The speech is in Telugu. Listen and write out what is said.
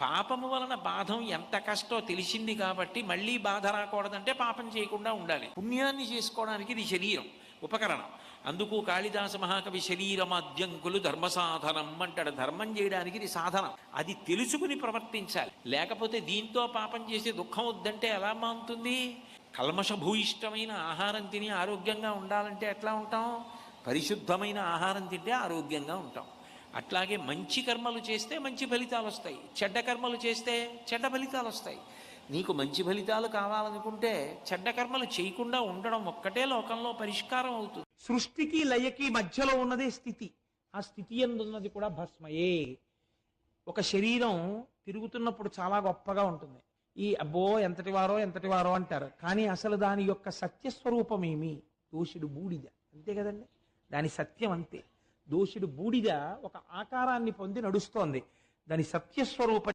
పాపము వలన బాధం ఎంత కష్టో తెలిసింది కాబట్టి మళ్ళీ బాధ రాకూడదంటే పాపం చేయకుండా ఉండాలి. పుణ్యాన్ని చేసుకోవడానికి ఇది శరీరం ఉపకరణం. అందుకు కాళిదాస మహాకవి శరీరమాద్యంకులు ధర్మ సాధనం అంటాడు. ధర్మం చేయడానికి ఇది సాధనం. అది తెలుసుకుని ప్రవర్తించాలి. లేకపోతే దీంతో పాపం చేసే దుఃఖం వద్దంటే ఎలా మానుతుంది? కల్మషభూయిష్టమైన ఆహారం తిని ఆరోగ్యంగా ఉండాలంటే ఎట్లా ఉంటాం? పరిశుద్ధమైన ఆహారం తింటే ఆరోగ్యంగా ఉంటాం. అట్లాగే మంచి కర్మలు చేస్తే మంచి ఫలితాలు వస్తాయి, చెడ్డ కర్మలు చేస్తే చెడ్డ ఫలితాలు వస్తాయి. నీకు మంచి ఫలితాలు కావాలనుకుంటే చెడ్డ కర్మలు చేయకుండా ఉండడం ఒక్కటే లోకంలో పరిష్కారం అవుతుంది. సృష్టికి లయకి మధ్యలో ఉన్నదే స్థితి. ఆ స్థితి ఎందున్నది కూడా భస్మయే. ఒక శరీరం తిరుగుతున్నప్పుడు చాలా గొప్పగా ఉంటుంది. ఈ అబ్బో ఎంతటి వారో అంటారు. కానీ అసలు దాని యొక్క సత్యస్వరూపం ఏమి? దోషుడు బూడిద, అంతే కదండి. దాని సత్యం అంతే. దోషుడు బూడిద ఒక ఆకారాన్ని పొంది నడుస్తోంది. దాని సత్యస్వరూపం